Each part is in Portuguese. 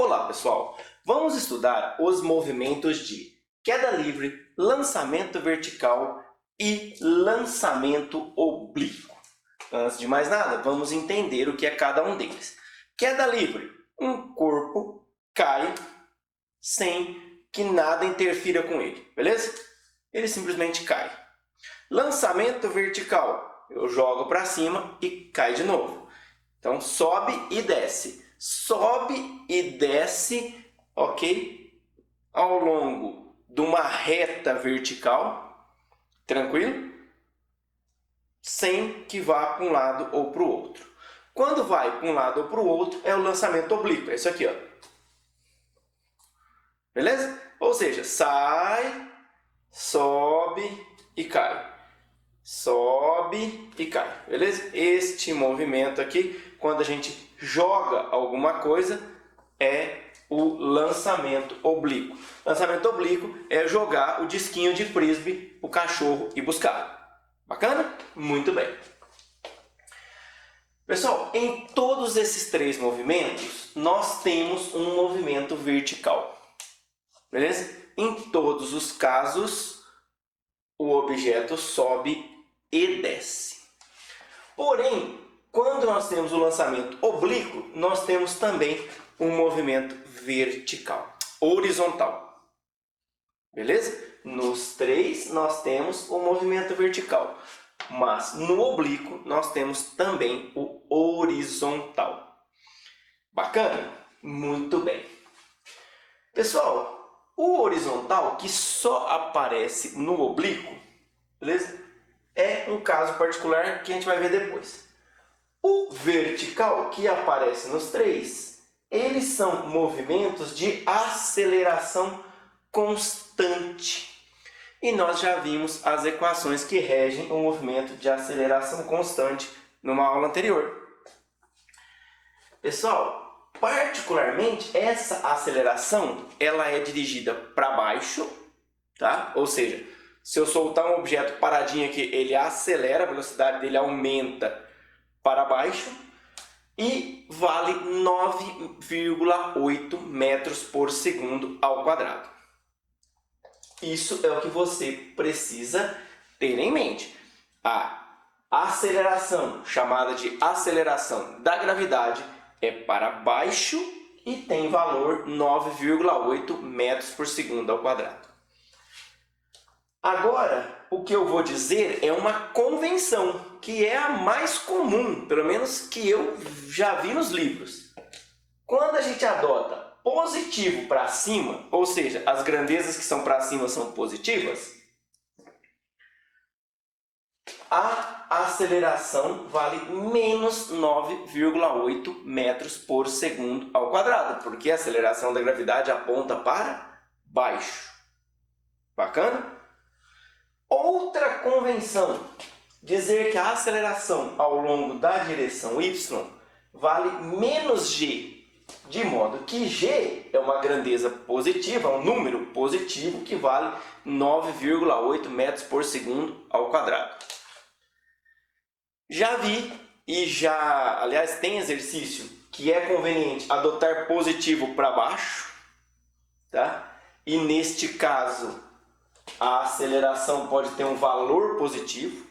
Olá, pessoal! Vamos estudar os movimentos de queda livre, lançamento vertical e lançamento oblíquo. Antes de mais nada, vamos entender o que é cada um deles. Queda livre. Um corpo cai sem que nada interfira com ele, beleza? Ele simplesmente cai. Lançamento vertical. Eu jogo para cima e cai de novo. Então, sobe e desce. Sobe e desce, ok? Ao longo de uma reta vertical, tranquilo? Sem que vá para um lado ou para o outro. Quando vai para um lado ou para o outro, é o lançamento oblíquo. É isso aqui, ó. Beleza? Ou seja, sai, sobe e cai. Sobe e cai, beleza? Este movimento aqui, quando a gente joga alguma coisa, é o lançamento oblíquo. Lançamento oblíquo é jogar o disquinho de frisbee, o cachorro e buscar. Bacana? Muito bem. Pessoal, em todos esses três movimentos, nós temos um movimento vertical. Beleza? Em todos os casos, o objeto sobe e desce. Porém, quando nós temos o lançamento oblíquo, nós temos também um movimento vertical, horizontal. Beleza? Nos três nós temos o movimento vertical, mas no oblíquo nós temos também o horizontal. Bacana? Muito bem. Pessoal, o horizontal que só aparece no oblíquo, beleza? É um caso particular que a gente vai ver depois. O vertical, que aparece nos três, eles são movimentos de aceleração constante. E nós já vimos as equações que regem o movimento de aceleração constante numa aula anterior. Pessoal, particularmente essa aceleração, ela é dirigida para baixo, tá? Ou seja, se eu soltar um objeto paradinho aqui, ele acelera, a velocidade dele aumenta para baixo e vale 9,8 metros por segundo ao quadrado. Isso é o que você precisa ter em mente. A aceleração, chamada de aceleração da gravidade, é para baixo e tem valor 9,8 metros por segundo ao quadrado. Agora, o que eu vou dizer é uma convenção, que é a mais comum, pelo menos que eu já vi nos livros. Quando a gente adota positivo para cima, ou seja, as grandezas que são para cima são positivas, a aceleração vale menos 9,8 metros por segundo ao quadrado, porque a aceleração da gravidade aponta para baixo. Bacana? Outra convenção, dizer que a aceleração ao longo da direção y vale menos g, de modo que g é uma grandeza positiva, um número positivo que vale 9,8 metros por segundo ao quadrado. Já vi aliás, tem exercício que é conveniente adotar positivo para baixo, tá? E neste caso a aceleração pode ter um valor positivo,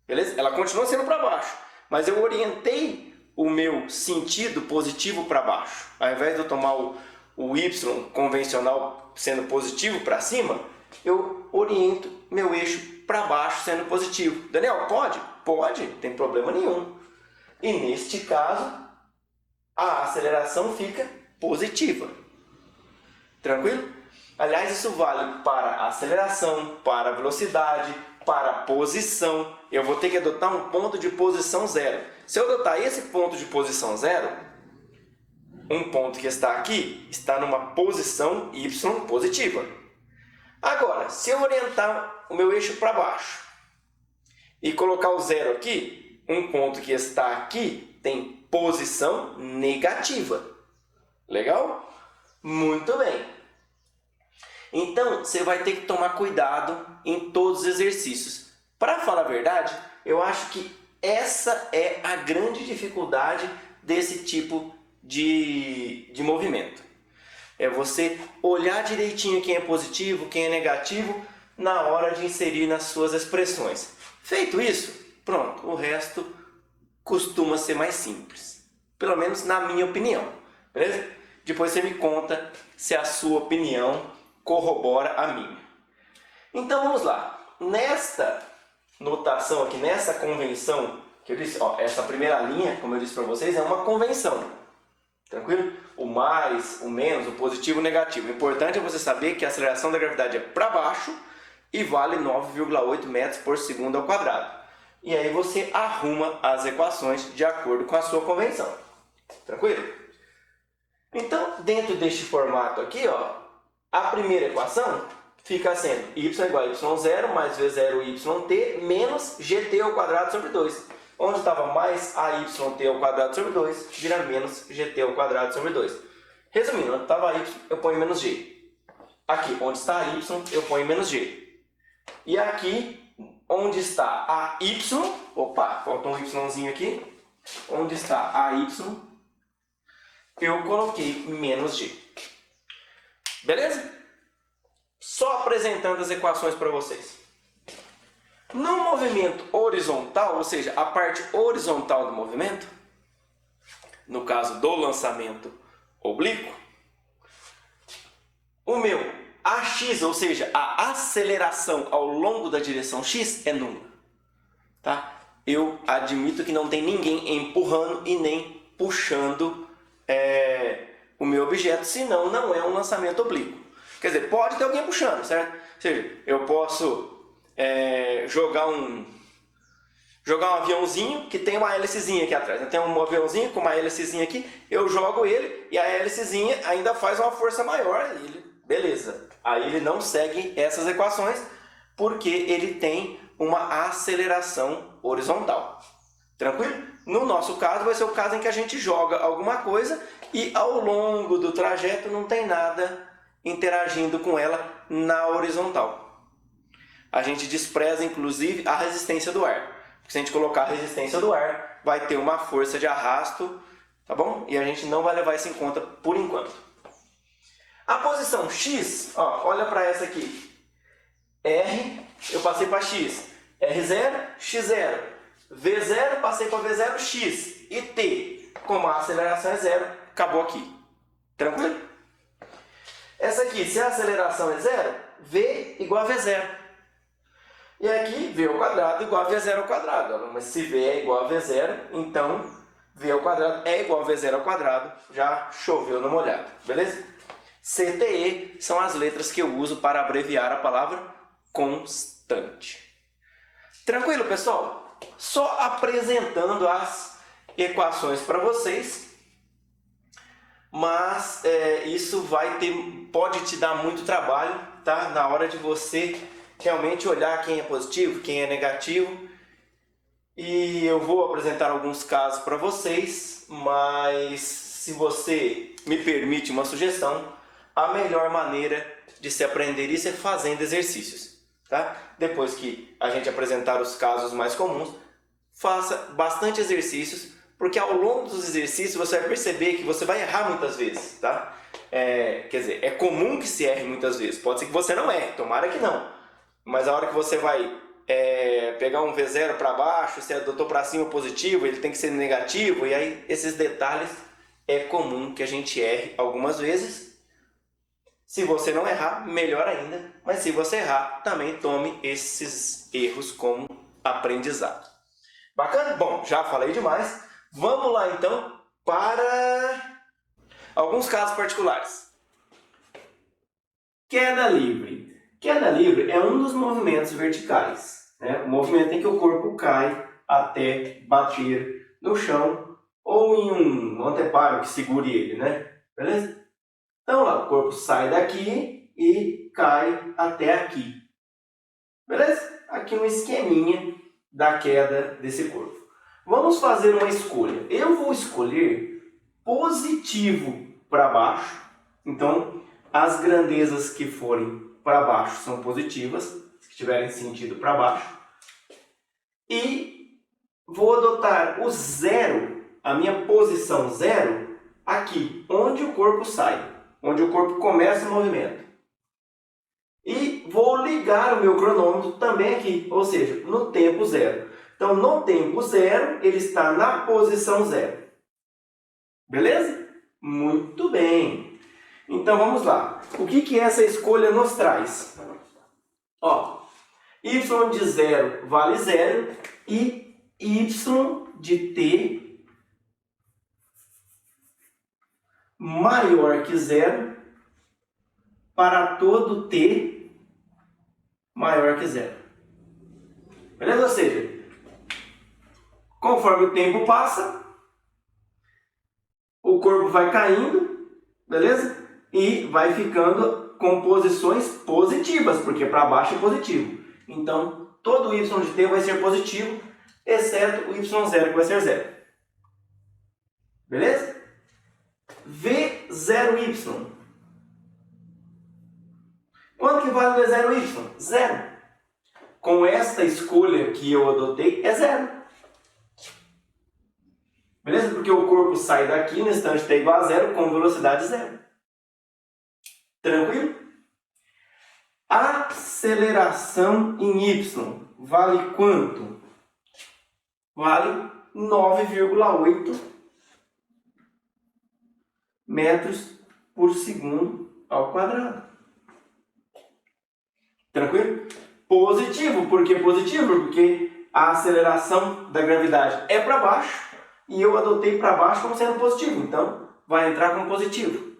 beleza? Ela continua sendo para baixo, mas eu orientei o meu sentido positivo para baixo. Ao invés de eu tomar o y convencional sendo positivo para cima, eu oriento meu eixo para baixo sendo positivo. Daniel, pode? Pode, não tem problema nenhum. E neste caso, a aceleração fica positiva. Tranquilo? Aliás, isso vale para a aceleração, para a velocidade, para a posição. Eu vou ter que adotar um ponto de posição zero. Se eu adotar esse ponto de posição zero, um ponto que está aqui está numa posição y positiva. Agora, se eu orientar o meu eixo para baixo e colocar o zero aqui, um ponto que está aqui tem posição negativa. Legal? Muito bem. Então, você vai ter que tomar cuidado em todos os exercícios. Para falar a verdade, eu acho que essa é a grande dificuldade desse tipo de movimento. É você olhar direitinho quem é positivo, quem é negativo, na hora de inserir nas suas expressões. Feito isso, pronto, o resto costuma ser mais simples. Pelo menos na minha opinião, beleza? Depois você me conta se a sua opinião corrobora a minha. Então vamos lá. Nesta notação aqui, nessa convenção que eu disse, ó, essa primeira linha, como eu disse para vocês, é uma convenção. Tranquilo? O mais, o menos, o positivo e o negativo. O importante é você saber que a aceleração da gravidade é para baixo e vale 9,8 metros por segundo ao quadrado. E aí você arruma as equações de acordo com a sua convenção. Tranquilo? Então, dentro deste formato aqui, ó, a primeira equação fica sendo y igual a y0 mais v0 yt menos gt ao quadrado sobre 2. Onde estava mais ayt ao quadrado sobre 2, vira menos gt ao quadrado sobre 2. Resumindo, onde estava y, eu ponho menos g. Aqui, onde está y, eu ponho menos g. E aqui, onde está a y, opa, faltou um yzinho aqui. Onde está a y, eu coloquei menos g. Beleza? Só apresentando as equações para vocês. No movimento horizontal, ou seja, a parte horizontal do movimento, no caso do lançamento oblíquo, o meu AX, ou seja, a aceleração ao longo da direção X é nula. Tá? Eu admito que não tem ninguém empurrando e nem puxando o meu objeto, senão não é um lançamento oblíquo. Quer dizer, pode ter alguém puxando, certo? Ou seja, eu posso jogar um aviãozinho que tem uma hélicezinha aqui atrás. Eu tenho um aviãozinho com uma hélicezinha aqui, eu jogo ele e a hélicezinha ainda faz uma força maior. Beleza. Aí ele não segue essas equações porque ele tem uma aceleração horizontal. Tranquilo? No nosso caso vai ser o caso em que a gente joga alguma coisa e ao longo do trajeto não tem nada interagindo com ela na horizontal. A gente despreza inclusive a resistência do ar. Porque se a gente colocar a resistência do ar, vai ter uma força de arrasto, tá bom? E a gente não vai levar isso em conta por enquanto. A posição X, ó, olha para essa aqui. R, eu passei para X. R0, X0. V0, passei para V0, X. E T, como a aceleração é zero, acabou aqui. Tranquilo? Essa aqui, se a aceleração é zero, V igual a V0. E aqui, V ao quadrado igual a V0 ao quadrado. Mas se V é igual a V0, então V ao quadrado é igual a V0 ao quadrado. Já choveu no molhado, beleza? C, T, E são as letras que eu uso para abreviar a palavra constante. Tranquilo, pessoal? Só apresentando as equações para vocês. Mas isso pode te dar muito trabalho, tá? Na hora de você realmente olhar quem é positivo, quem é negativo. E eu vou apresentar alguns casos para vocês, mas se você me permite uma sugestão, a melhor maneira de se aprender isso é fazendo exercícios, tá? Depois que a gente apresentar os casos mais comuns, faça bastante exercícios, porque ao longo dos exercícios você vai perceber que você vai errar muitas vezes, tá? Quer dizer, é comum que se erre muitas vezes, pode ser que você não erre, tomara que não. Mas a hora que você vai pegar um V0 para baixo, se adotou para cima positivo, ele tem que ser negativo, e aí esses detalhes é comum que a gente erre algumas vezes. Se você não errar, melhor ainda, mas se você errar, também tome esses erros como aprendizado. Bacana? Bom, já falei demais. Vamos lá então para alguns casos particulares. Queda livre. Queda livre é um dos movimentos verticais, né? O movimento em que o corpo cai até bater no chão ou em um anteparo que segure ele, né? Beleza? Então lá, o corpo sai daqui e cai até aqui. Beleza? Aqui um esqueminha da queda desse corpo. Vamos fazer uma escolha. Eu vou escolher positivo para baixo. Então, as grandezas que forem para baixo são positivas, que tiverem sentido para baixo. E vou adotar o zero, a minha posição zero, aqui, onde o corpo sai. onde o corpo começa o movimento. E vou ligar o meu cronômetro também aqui, ou seja, no tempo zero. Então, no tempo zero, ele está na posição zero. Beleza? Muito bem. Então, vamos lá. O que essa escolha nos traz? Ó, y de 0 vale 0 e y de t maior que 0 para todo t maior que 0. Beleza? Ou seja, conforme o tempo passa, o corpo vai caindo, beleza? E vai ficando com posições positivas, porque para baixo é positivo. Então, todo o y de t vai ser positivo, exceto o y0, que vai ser 0. Beleza? V0y. Quanto que vale o V0y? 0. Com esta escolha que eu adotei, é 0. Beleza? Porque o corpo sai daqui no instante t igual a 0 com velocidade 0. Tranquilo? Aceleração em y vale quanto? Vale 9,8 metros por segundo ao quadrado. Tranquilo? Positivo. Por que positivo? Porque a aceleração da gravidade é para baixo e eu adotei para baixo como sendo positivo. Então, vai entrar como positivo.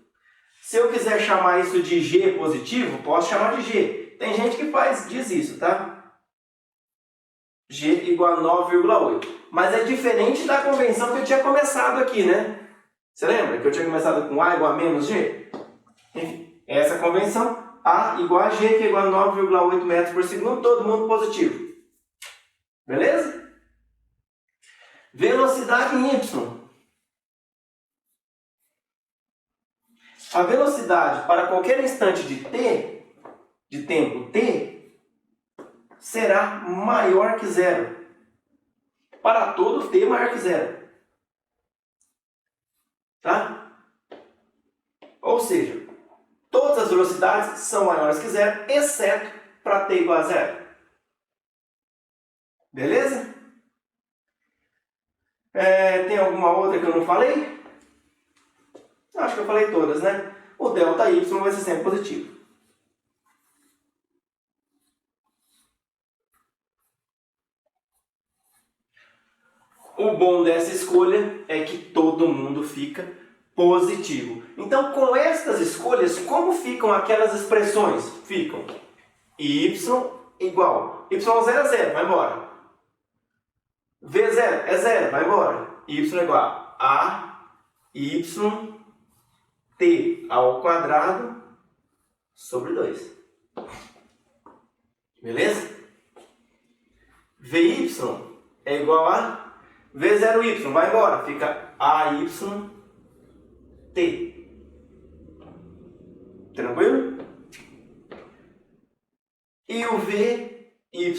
Se eu quiser chamar isso de G positivo, posso chamar de G. Tem gente que diz isso, tá? G igual a 9,8. Mas é diferente da convenção que eu tinha começado aqui, né? Você lembra que eu tinha começado com A igual a menos G? Enfim, essa convenção, A igual a G, que é igual a 9,8 metros por segundo, todo mundo positivo. Beleza? Velocidade em Y. A velocidade para qualquer instante de t, de tempo t, será maior que 0. Para todo t maior que 0. Tá? Ou seja, todas as velocidades são maiores que 0, exceto para t igual a 0. Beleza? Tem alguma outra que eu não falei? Acho que eu falei todas, né? O delta y vai ser sempre positivo. O bom dessa escolha é que todo mundo fica positivo. Então, com estas escolhas, como ficam aquelas expressões? Ficam y igual. Y0 é 0, vai embora. V0 é 0, vai embora. Y igual a y t ao quadrado sobre 2. Beleza? Vy é igual a V0y, vai embora, fica AYT. Tranquilo? E o VY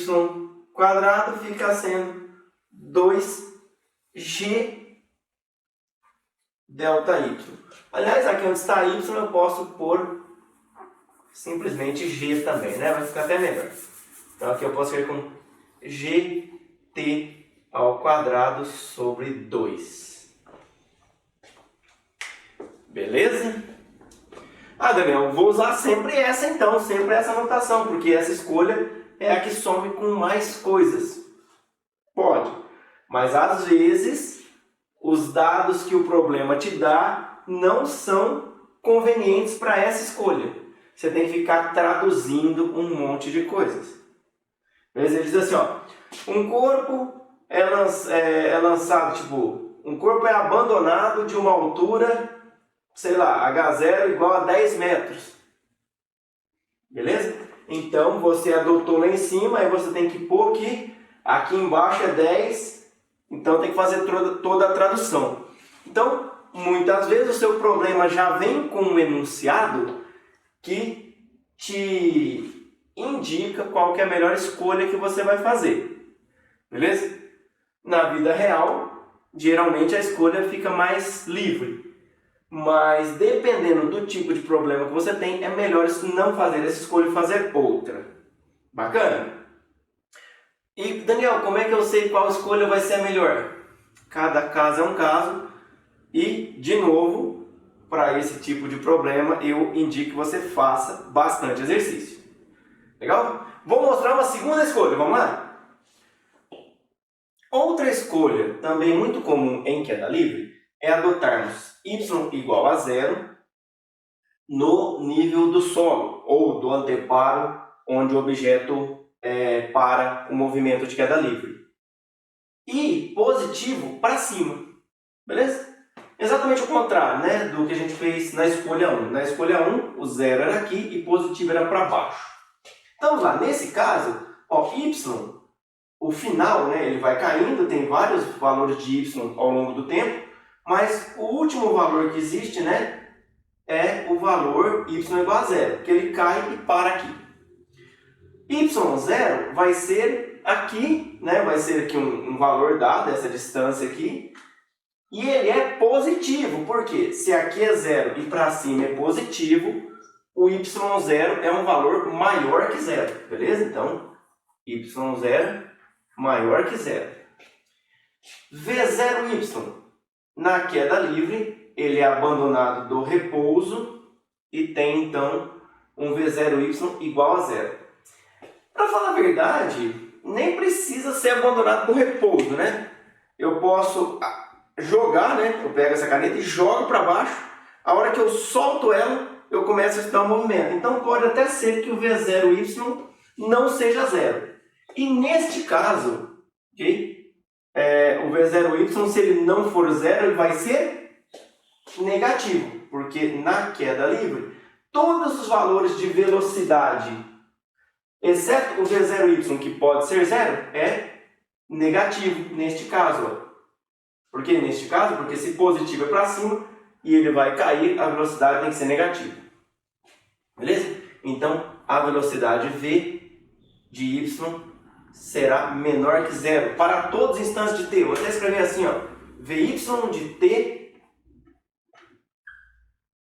quadrado fica sendo 2G delta Y. Aliás, aqui onde está Y eu posso pôr simplesmente G também, né? Vai ficar até melhor. Então aqui eu posso escrever com GT ao quadrado sobre 2. Beleza? Daniel, vou usar sempre essa então, sempre essa notação, porque essa escolha é a que some com mais coisas. Pode, mas às vezes os dados que o problema te dá não são convenientes para essa escolha. Você tem que ficar traduzindo um monte de coisas. Beleza? Ele diz assim, ó, um corpo é lançado, tipo, um corpo é abandonado de uma altura, sei lá, H0 igual a 10 metros. Beleza? Então, você adotou lá em cima, aí você tem que pôr aqui embaixo é 10, então tem que fazer toda a tradução. Então, muitas vezes o seu problema já vem com um enunciado que te indica qual que é a melhor escolha que você vai fazer. Beleza? Na vida real, geralmente a escolha fica mais livre. mas dependendo do tipo de problema que você tem, é melhor não fazer essa escolha e fazer outra. Bacana? E Daniel, como é que eu sei qual escolha vai ser a melhor? Cada caso é um caso e, de novo, para esse tipo de problema, eu indico que você faça bastante exercício. Legal? Vou mostrar uma segunda escolha, vamos lá? Outra escolha, também muito comum em queda livre, é adotarmos y igual a zero no nível do solo, ou do anteparo, onde o objeto para o movimento de queda livre. E positivo para cima, beleza? Exatamente o contrário, né, do que a gente fez na escolha 1. Na escolha 1, o zero era aqui e positivo era para baixo. Então, vamos lá, nesse caso, ó, y, o final, né, ele vai caindo, tem vários valores de y ao longo do tempo, mas o último valor que existe, né, é o valor y igual a zero, que ele cai e para aqui. y0 vai ser aqui, né, vai ser aqui um valor dado, essa distância aqui, e ele é positivo, porque se aqui é zero e para cima é positivo, o y0 é um valor maior que zero, beleza? Então, y0 maior que zero. V0y, na queda livre, ele é abandonado do repouso e tem, então, um V0y igual a zero. Para falar a verdade, nem precisa ser abandonado do repouso, né? Eu posso jogar, né? Eu pego essa caneta e jogo para baixo. A hora que eu solto ela, eu começo a estudar o movimento. Então pode até ser que o V0y não seja zero. E neste caso, okay? O V0y, se ele não for zero, ele vai ser negativo. Porque na queda livre, todos os valores de velocidade, exceto o V0y, que pode ser zero, é negativo neste caso. Ó. Por que neste caso? Porque se positivo é para cima e ele vai cair, a velocidade tem que ser negativa. Beleza? Então, a velocidade v de y será menor que zero para todos os instantes de t. Eu vou até escrever assim, ó, vy de t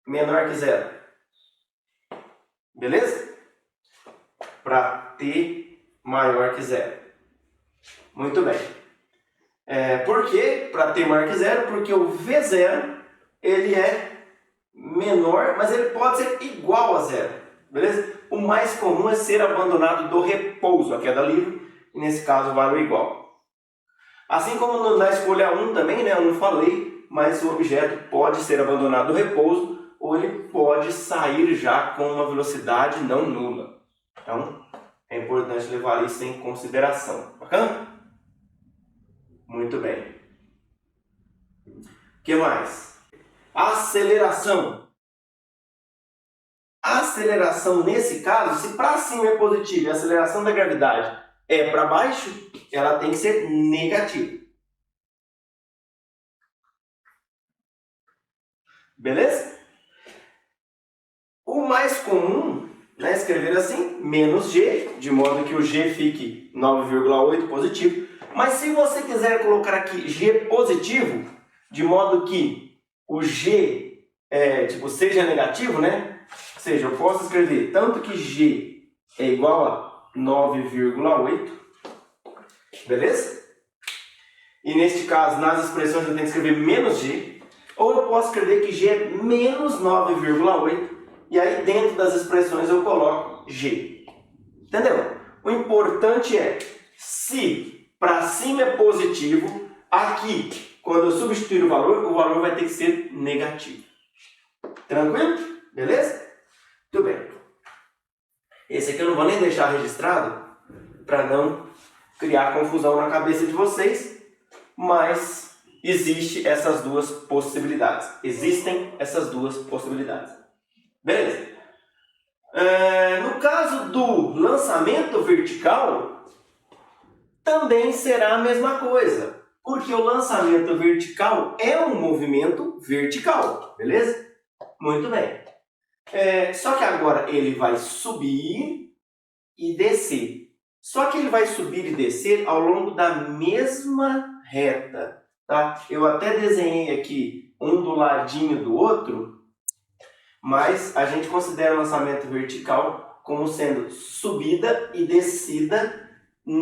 menor que zero. Beleza? Para t maior que zero. Muito bem. Por que para t maior que zero? Porque o V0 ele é menor, mas ele pode ser igual a zero. Beleza? O mais comum é ser abandonado do repouso, a queda livre, e nesse caso vale o igual. Assim como na escolha 1 também, né, eu não falei, mas o objeto pode ser abandonado do repouso ou ele pode sair já com uma velocidade não nula. Então, é importante levar isso em consideração. Bacana? Muito bem. O que mais? Aceleração. A aceleração, nesse caso, se para cima é positivo e a aceleração da gravidade é para baixo, ela tem que ser negativa. Beleza? O mais comum, né, escrever assim, menos g, de modo que o g fique 9,8 positivo. Mas se você quiser colocar aqui g positivo, de modo que o g seja negativo, né? Ou seja, eu posso escrever tanto que g é igual a 9,8, beleza? E neste caso, nas expressões eu tenho que escrever menos g, ou eu posso escrever que g é menos 9,8, e aí dentro das expressões eu coloco g. Entendeu? O importante é, se para cima é positivo, aqui, quando eu substituir o valor vai ter que ser negativo. Tranquilo? Beleza? Muito bem. Esse aqui eu não vou nem deixar registrado para não criar confusão na cabeça de vocês, mas existem essas duas possibilidades. Beleza? No caso do lançamento vertical, também será a mesma coisa, porque o lançamento vertical é um movimento vertical, beleza? Muito bem. Só que agora ele vai subir e descer. Só que ele vai subir e descer ao longo da mesma reta. Tá? Eu até desenhei aqui um do ladinho do outro, mas a gente considera o lançamento vertical como sendo subida e descida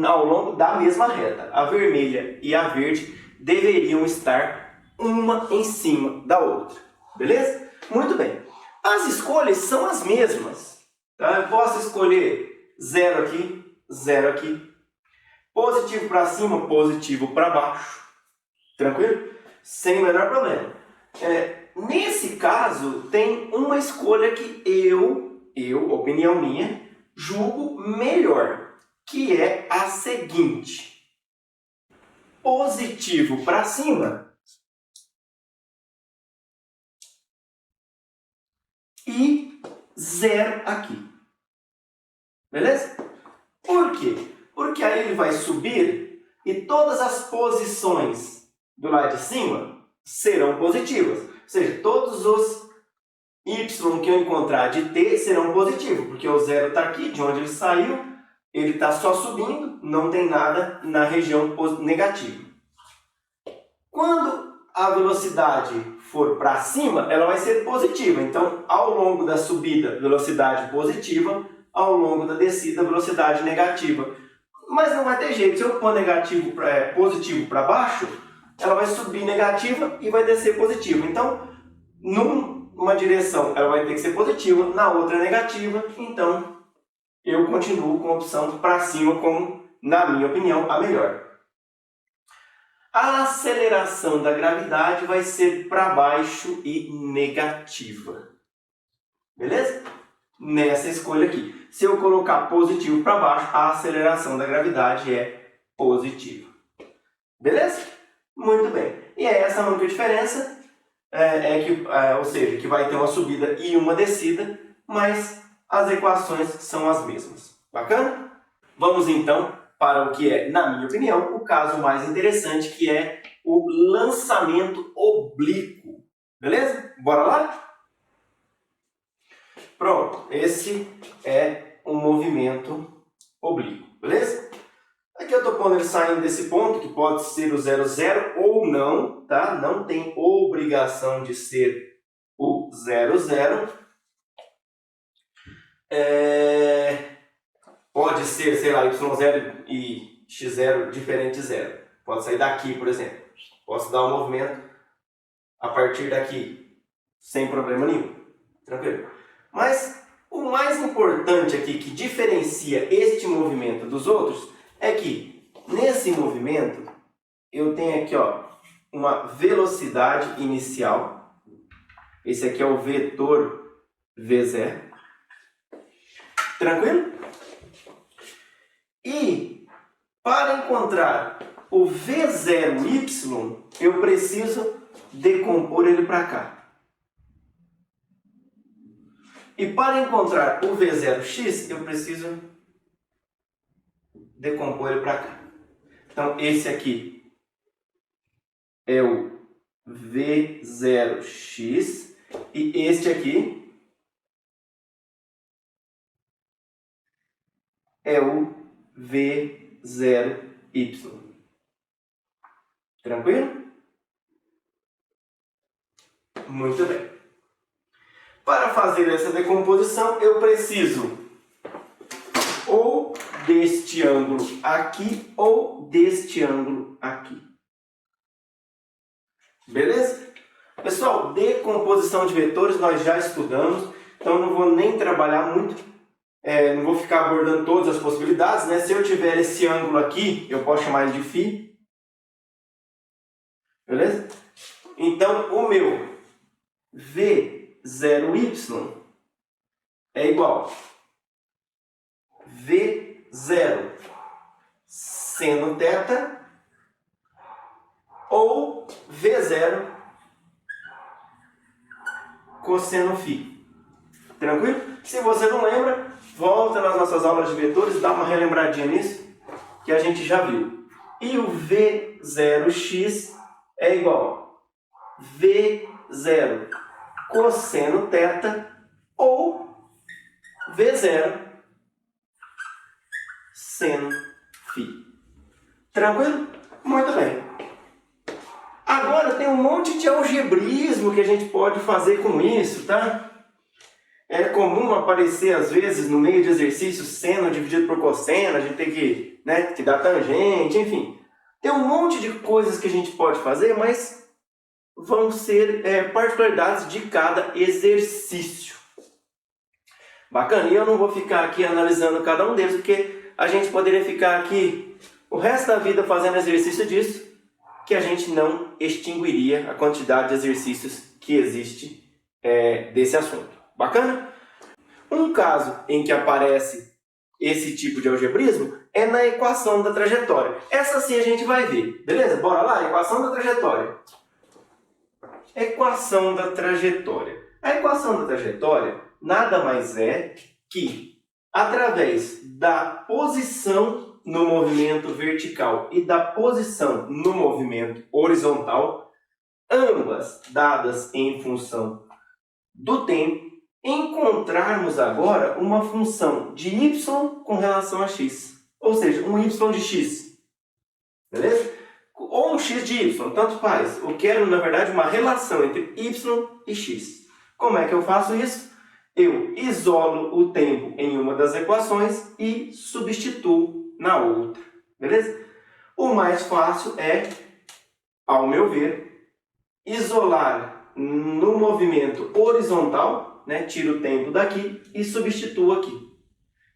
ao longo da mesma reta. A vermelha e a verde deveriam estar uma em cima da outra. Beleza? Muito bem. As escolhas são as mesmas. Tá? Eu posso escolher 0 aqui, 0 aqui. Positivo para cima, positivo para baixo. Tranquilo? Sem o menor problema. Nesse caso, tem uma escolha que eu, opinião minha, julgo melhor, que é a seguinte: positivo para cima e 0 aqui. Beleza? Por quê? Porque aí ele vai subir e todas as posições do lado de cima serão positivas. Ou seja, todos os y que eu encontrar de t serão positivos, porque o 0 está aqui, de onde ele saiu, ele está só subindo, não tem nada na região negativa. Quando a velocidade for para cima, ela vai ser positiva. Então, ao longo da subida, velocidade positiva, ao longo da descida, velocidade negativa. Mas não vai ter jeito, se eu pôr positivo para baixo, ela vai subir negativa e vai descer positiva. Então, numa direção ela vai ter que ser positiva, na outra negativa, então eu continuo com a opção para cima como, na minha opinião, a melhor. A aceleração da gravidade vai ser para baixo e negativa. Beleza? Nessa escolha aqui. Se eu colocar positivo para baixo, a aceleração da gravidade é positiva. Beleza? Muito bem. E essa a única diferença ou seja, que vai ter uma subida e uma descida, mas as equações são as mesmas. Bacana? Vamos então para o que é, na minha opinião, o caso mais interessante, que é o lançamento oblíquo. Beleza? Bora lá? Pronto, esse é um movimento oblíquo, beleza? Aqui eu estou pondo ele saindo desse ponto, que pode ser o 0, 0 ou não, tá? Não tem obrigação de ser o 0, 0. Pode ser, sei lá, y0 e x0 diferente de 0. Pode sair daqui, por exemplo. Posso dar um movimento a partir daqui, sem problema nenhum. Tranquilo? Mas o mais importante aqui, que diferencia este movimento dos outros, é que nesse movimento eu tenho aqui uma velocidade inicial. Esse aqui é o vetor v0. Tranquilo? E para encontrar o v0y, eu preciso decompor ele para cá. E para encontrar o v0x, eu preciso decompor ele para cá. Então, esse aqui é o v0x e este aqui é o v0y. Tranquilo? Muito bem. Para fazer essa decomposição, eu preciso ou deste ângulo aqui ou deste ângulo aqui. Beleza? Pessoal, decomposição de vetores nós já estudamos, então não vou nem trabalhar muito, não vou ficar abordando todas as possibilidades, né? Se eu tiver esse ângulo aqui, eu posso chamar ele de φ. Beleza? Então, o meu v0y é igual v0 seno θ ou v0 cosseno φ. Tranquilo? Se você não lembra, volta nas nossas aulas de vetores, dá uma relembradinha nisso, que a gente já viu. E o v0x é igual a v0 cosseno θ ou v0 seno φ. Tranquilo? Muito bem. Agora tem um monte monte de algebrismo que a gente pode fazer com isso, tá? É comum aparecer, às vezes, no meio de exercícios, seno dividido por cosseno, a gente tem que, né, que dar tangente, enfim. Tem um monte de coisas que a gente pode fazer, mas vão ser particularidades de cada exercício. Bacana, e eu não vou ficar aqui analisando cada um deles, porque a gente poderia ficar aqui o resto da vida fazendo exercício disso, que a gente não extinguiria a quantidade de exercícios que existe desse assunto. Bacana? Um caso em que aparece esse tipo de algebrismo é na equação da trajetória. Essa sim a gente vai ver. Beleza? Bora lá? Equação da trajetória. Equação da trajetória. A equação da trajetória nada mais é que, através da posição no movimento vertical e da posição no movimento horizontal, ambas dadas em função do tempo, encontrarmos agora uma função de y com relação a x. Ou seja, um y de x. Beleza? Ou um x de y, tanto faz. Eu quero, na verdade, uma relação entre y e x. Como é que eu faço isso? Eu isolo o tempo em uma das equações e substituo na outra. Beleza? O mais fácil é, ao meu ver, isolar no movimento horizontal, né? Tiro o tempo daqui e substituo aqui.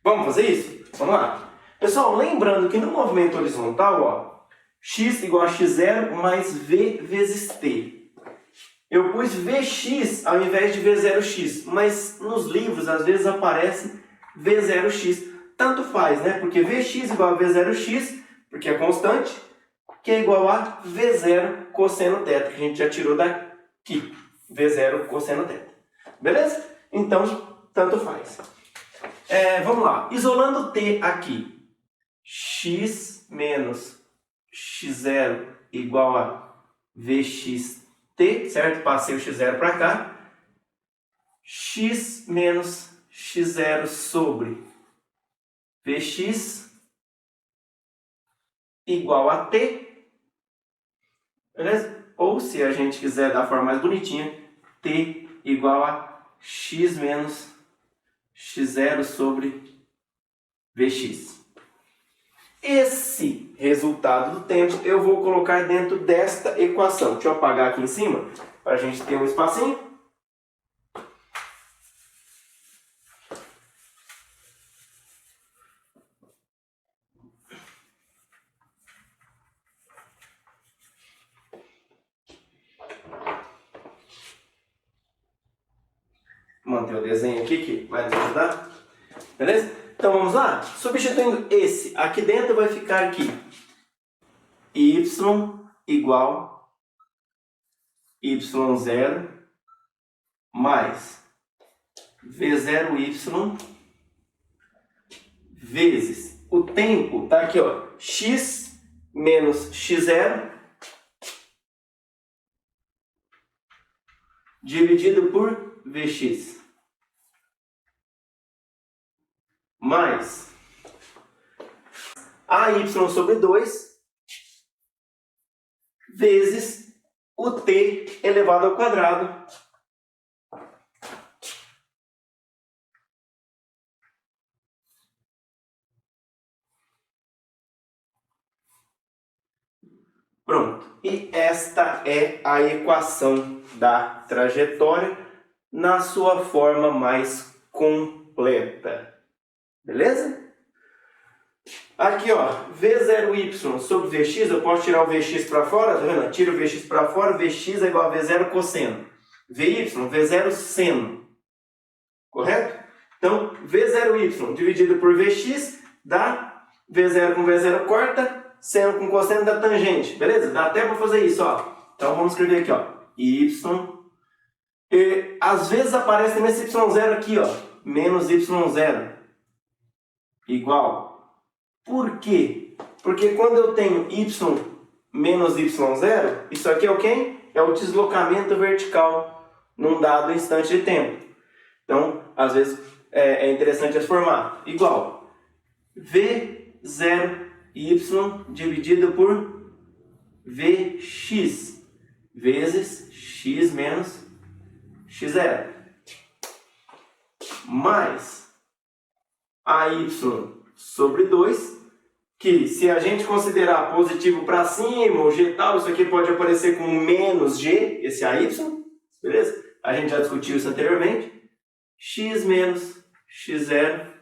Vamos fazer isso? Vamos lá. Pessoal, lembrando que no movimento horizontal, ó, x igual a x0 mais v vezes t. Eu pus vx ao invés de v0x, mas nos livros às vezes aparece v0x. Tanto faz, né? Porque vx igual a v0x, porque é constante, que é igual a v0 cosseno θ, que a gente já tirou daqui. v0 cosseno θ. Beleza? Então, tanto faz. Vamos lá. Isolando t aqui. X menos x0 igual a vxt, certo? Passei o x0 para cá. X menos x0 sobre vx igual a t. Beleza? Ou, se a gente quiser da forma mais bonitinha, t igual a x menos x0 sobre vx. Esse resultado do tempo eu vou colocar dentro desta equação. Deixa eu apagar aqui em cima, para a gente ter um espacinho. Manter o desenho aqui que vai nos ajudar. Beleza? Então vamos lá? Substituindo esse aqui dentro, vai ficar aqui y igual y0 mais v0y vezes o tempo, tá aqui, ó, x menos x0 dividido por vx. Mais AY sobre 2 vezes o t elevado ao quadrado pronto. E esta é a equação da trajetória na sua forma mais completa. Beleza? Aqui, ó, v0y sobre vx, eu posso tirar o vx para fora, tá vendo? Tiro o vx para fora, vx é igual a v0 cosseno. Vy, v0 seno. Correto? Então, v0y dividido por vx dá v0 com v0 corta, seno com cosseno dá tangente. Beleza? Dá até para fazer isso, ó. Então, vamos escrever aqui, ó, y. E às vezes aparece também esse y0 aqui, ó, menos y0 igual. Por quê? Porque quando eu tenho y menos y0, isso aqui é o quê? É o deslocamento vertical num dado instante de tempo. Então, às vezes, é interessante transformar. Igual v0y dividido por vx. vezes x menos x0. Mais AY sobre 2, que se a gente considerar positivo para cima, ou g tal, isso aqui pode aparecer como menos g, esse AY, beleza? A gente já discutiu isso anteriormente. X menos x0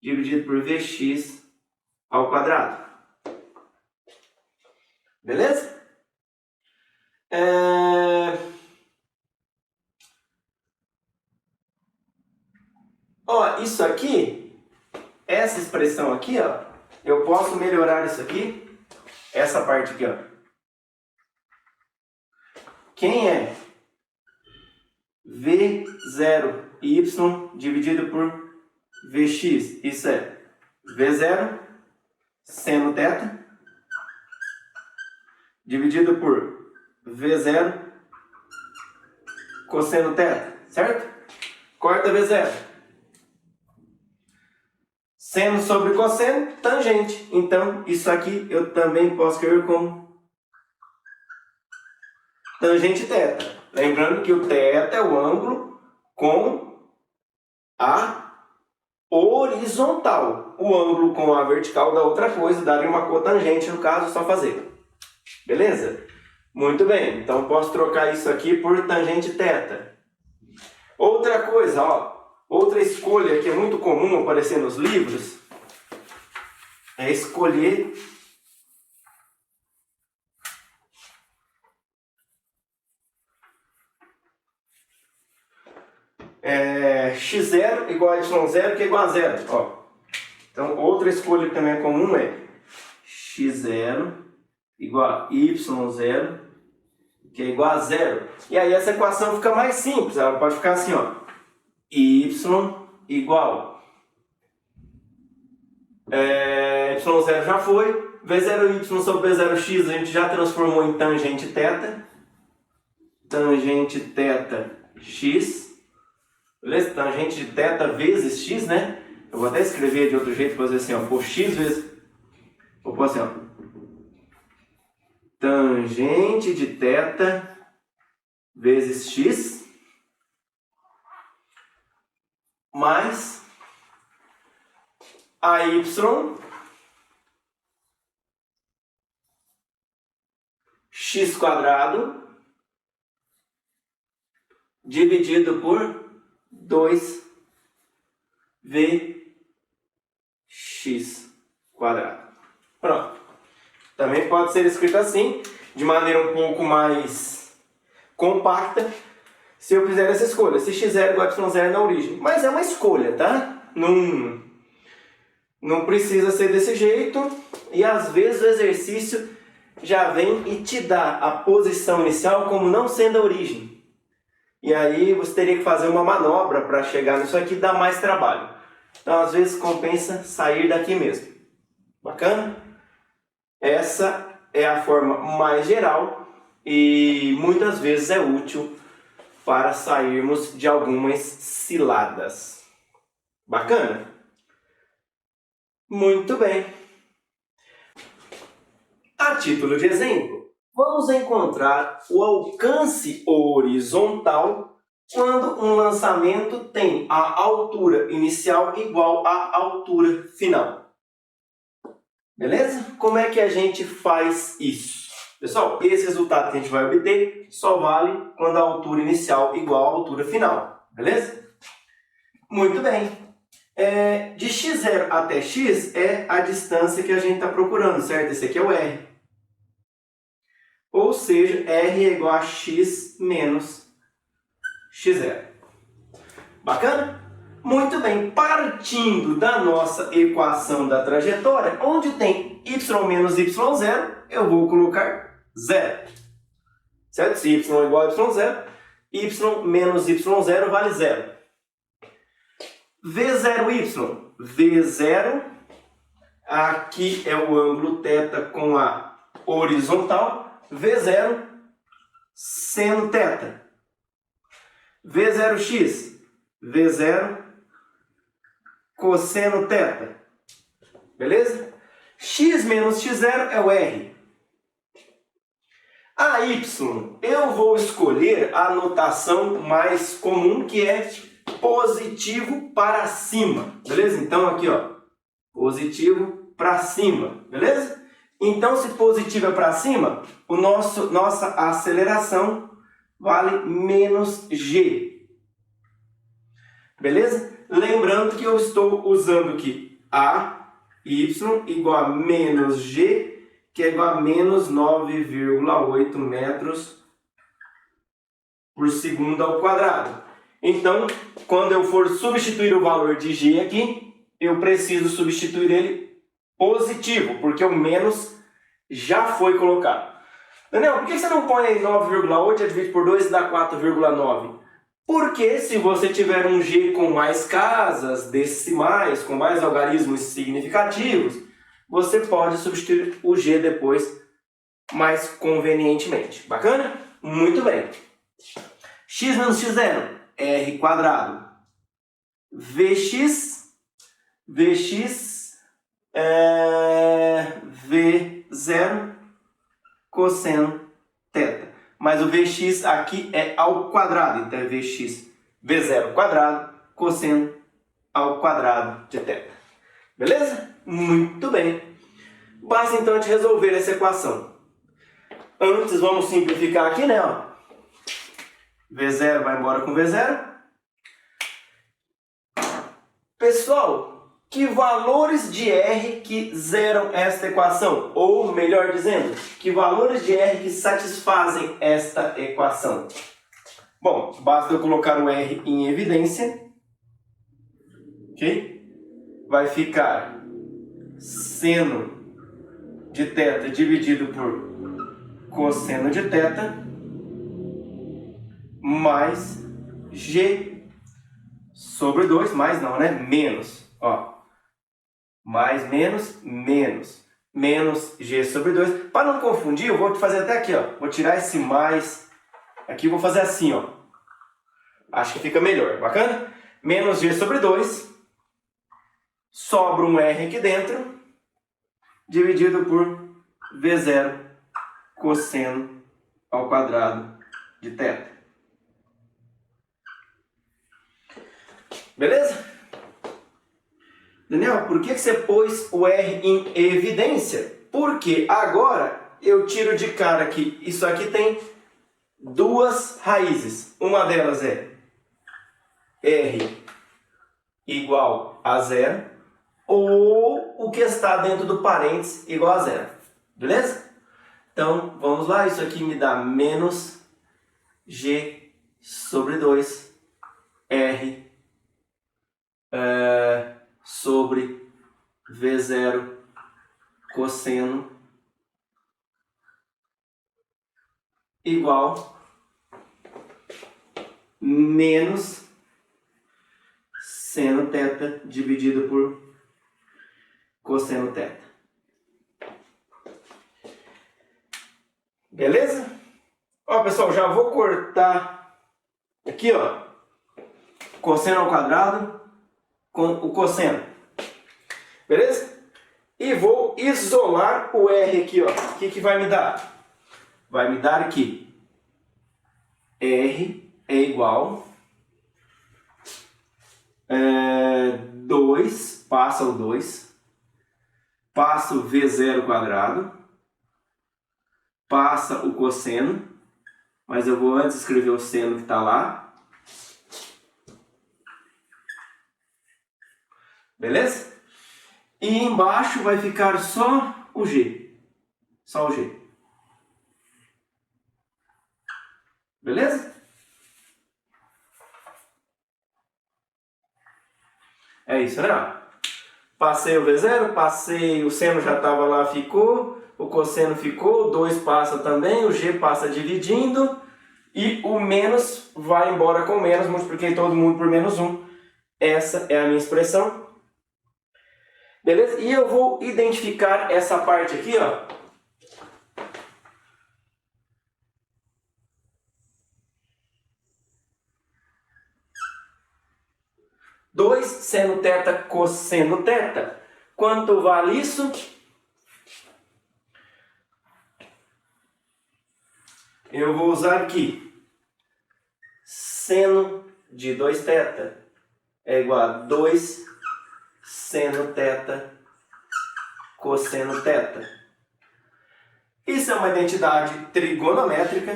dividido por vx ao quadrado. Beleza? Ó, isso aqui, essa expressão aqui, ó, eu posso melhorar isso aqui, essa parte aqui, ó. Quem é V0y dividido por Vx? Isso é V0 seno θ dividido por V0 cosseno θ, certo? Corta V0. Seno sobre cosseno, tangente. Então, isso aqui eu também posso escrever como tangente θ. Lembrando que o θ é o ângulo com a horizontal. O ângulo com a vertical da outra coisa, daria uma cotangente, no caso, só fazer. Beleza? Muito bem. Então, posso trocar isso aqui por tangente θ. Outra coisa, ó. Outra escolha que é muito comum aparecer nos livros é escolher x0 igual a y0, que é igual a zero. Ó. Então, outra escolha que também é comum é x0 igual a y0, que é igual a zero. E aí essa equação fica mais simples. Ela pode ficar assim, ó. Y igual y0 já foi, v0y sobre v0x a gente já transformou em tangente θ, tangente θ x, beleza? Tangente de θ vezes x, né? Eu vou até escrever de outro jeito, fazer assim, ó, por x vezes, vou pôr assim, ó, tangente de θ vezes x mais AY x quadrado dividido por 2 vx quadrado. Pronto. Também pode ser escrito assim, de maneira um pouco mais compacta, se eu fizer essa escolha, se x0 igual a y0 na origem. Mas é uma escolha, tá? Não precisa ser desse jeito. E às vezes o exercício já vem e te dá a posição inicial como não sendo a origem. E aí você teria que fazer uma manobra para chegar nisso aqui, dá mais trabalho. Então às vezes compensa sair daqui mesmo. Bacana? Essa é a forma mais geral e muitas vezes é útil para sairmos de algumas ciladas. Bacana? Muito bem. A título de exemplo, vamos encontrar o alcance horizontal quando um lançamento tem a altura inicial igual à altura final. Beleza? Como é que a gente faz isso? Pessoal, esse resultado que a gente vai obter só vale quando a altura inicial igual à altura final. Beleza? Muito bem. De x0 até x é a distância que a gente está procurando, certo? Esse aqui é o R. Ou seja, R é igual a x menos x0. Bacana? Muito bem. Partindo da nossa equação da trajetória, onde tem y menos y0, eu vou colocar 0. Certo? Se y é igual a y0, y menos y0 vale 0. V0y. V0, aqui é o ângulo θ com a horizontal. V0, seno θ. V0x. V0, cosseno θ. Beleza? X menos x0 é o R. A y, eu vou escolher a notação mais comum, que é positivo para cima, beleza? Então aqui, ó, positivo para cima, beleza? Então, se positivo é para cima, nossa aceleração vale menos g, beleza? Lembrando que eu estou usando aqui a y igual a menos g, que é igual a menos 9,8 metros por segundo ao quadrado. Então, quando eu for substituir o valor de g aqui, eu preciso substituir ele positivo, porque o menos já foi colocado. Daniel, por que você não põe aí 9,8 dividido por 2 e dá 4,9? Porque se você tiver um g com mais casas, decimais, com mais algarismos significativos, você pode substituir o g depois mais convenientemente. Bacana? Muito bem. X menos x0, r quadrado. Vx V0 cosseno θ. Mas o Vx aqui é ao quadrado, então é Vx V0 quadrado cosseno ao quadrado de θ. Beleza? Muito bem. Basta então a gente resolver essa equação. Antes vamos simplificar aqui, né? Ó. V0 vai embora com V0. Pessoal, que valores de R que zeram esta equação? Ou, melhor dizendo, que valores de R que satisfazem esta equação? Bom, basta eu colocar o R em evidência. Ok? Vai ficar seno de θ dividido por cosseno de θ mais g sobre 2, mais não, né? Menos, ó. Mais menos g sobre 2. Para não confundir, eu vou fazer até aqui, ó. Vou tirar esse mais aqui, vou fazer assim, ó. Acho que fica melhor, bacana? Menos g sobre 2. Sobra um r aqui dentro, dividido por V0 cosseno ao quadrado de θ. Beleza? Daniel, por que você pôs o R em evidência? Porque agora eu tiro de cara que isso aqui tem duas raízes. Uma delas é R igual a 0 ou o que está dentro do parênteses igual a 0. Beleza? Então, vamos lá. Isso aqui me dá menos G sobre 2 R sobre V0 cosseno igual menos seno θ dividido por cosseno θ. Beleza? Ó, pessoal, já vou cortar aqui, ó, cosseno ao quadrado com o cosseno. Beleza? E vou isolar o R aqui, ó. O que que vai me dar? Vai me dar aqui R é igual 2, passa o 2, passa o V0 quadrado, passa o cosseno, mas eu vou antes escrever o seno que está lá. Beleza? E embaixo vai ficar só o G. Só o G. Beleza? É isso, né? Passei o V0, passei, o seno já estava lá, ficou, o cosseno ficou, o 2 passa também, o G passa dividindo e o menos vai embora com menos, multipliquei todo mundo por menos 1. Essa é a minha expressão. Beleza? E eu vou identificar essa parte aqui, ó. Dois seno θ cosseno θ. Quanto vale isso? eu vou usar aqui seno de 2θ é igual a 2 seno θ cosseno θ. Isso é uma identidade trigonométrica,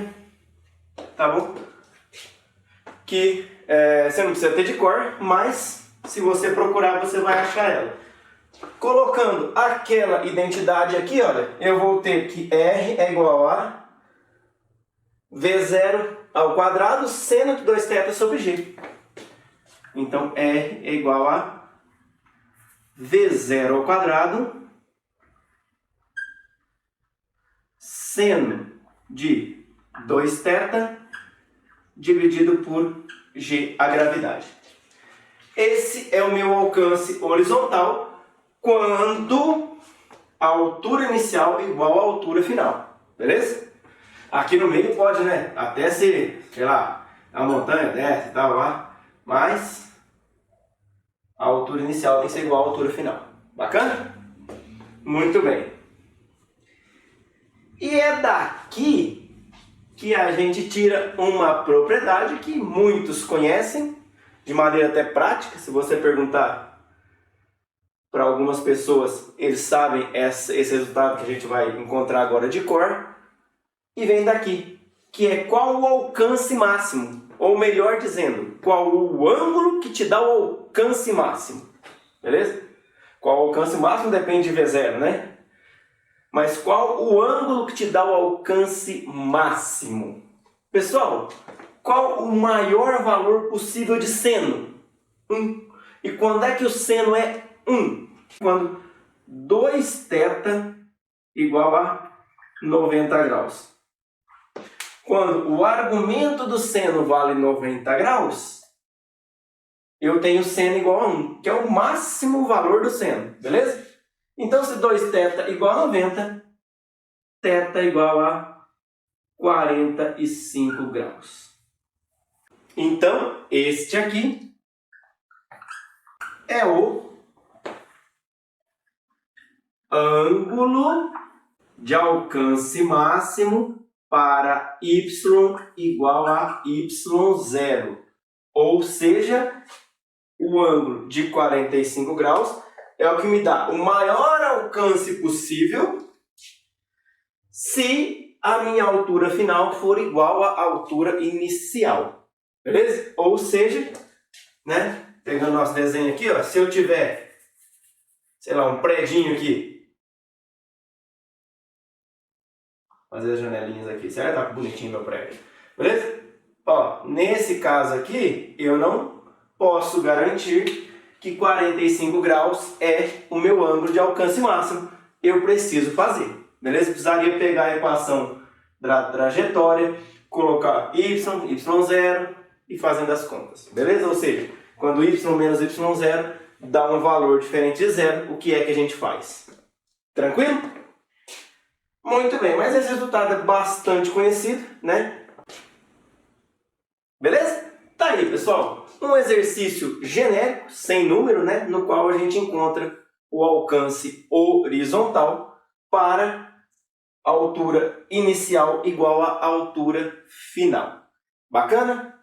tá bom? Que você não precisa ter de cor, mas se você procurar você vai achar ela. Colocando aquela identidade aqui, olha, eu vou ter que R é igual a V0 ao quadrado seno de 2θ sobre G. Então, R é igual a V0 ao quadrado seno de 2θ dividido por G, a gravidade. Esse é o meu alcance horizontal quando a altura inicial é igual à altura final. Beleza? Aqui no meio pode, né? Até ser, sei lá, a montanha desce e tal lá. Mas a altura inicial tem que ser igual à altura final. Bacana? Muito bem. E é daqui que a gente tira uma propriedade que muitos conhecem, de maneira até prática. Se você perguntar para algumas pessoas, eles sabem esse resultado que a gente vai encontrar agora de cor. E vem daqui, que é qual o alcance máximo. Ou melhor dizendo, qual o ângulo que te dá o alcance máximo. Beleza? Qual o alcance máximo depende de V0, né? Mas qual o ângulo que te dá o alcance máximo? Pessoal, qual o maior valor possível de seno? 1. E quando é que o seno é 1? Quando 2θ igual a 90 graus. Quando o argumento do seno vale 90 graus, eu tenho seno igual a 1, que é o máximo valor do seno, beleza? Então, se 2θ igual a 90, θ igual a 45 graus. Então, este aqui é o ângulo de alcance máximo para y igual a y0. Ou seja, o ângulo de 45 graus é o que me dá o maior alcance possível se a minha altura final for igual à altura inicial. Beleza? Ou seja, né, pegando nosso desenho aqui, ó, se eu tiver, sei lá, um predinho aqui, fazer as janelinhas aqui, certo? Tá bonitinho meu prédio. Beleza? Ó, nesse caso aqui, eu não posso garantir que 45 graus é o meu ângulo de alcance máximo. Eu preciso fazer. Beleza? Precisaria pegar a equação da trajetória, colocar y, y0 e fazendo as contas. Beleza? Ou seja, quando y menos y0 dá um valor diferente de zero, o que é que a gente faz? Tranquilo? Muito bem, mas esse resultado é bastante conhecido, né? Beleza? Tá aí, pessoal. Um exercício genérico, sem número, né? No qual a gente encontra o alcance horizontal para a altura inicial igual à altura final. Bacana?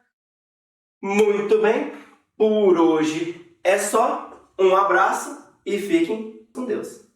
Muito bem. Por hoje é só. Um abraço e fiquem com Deus.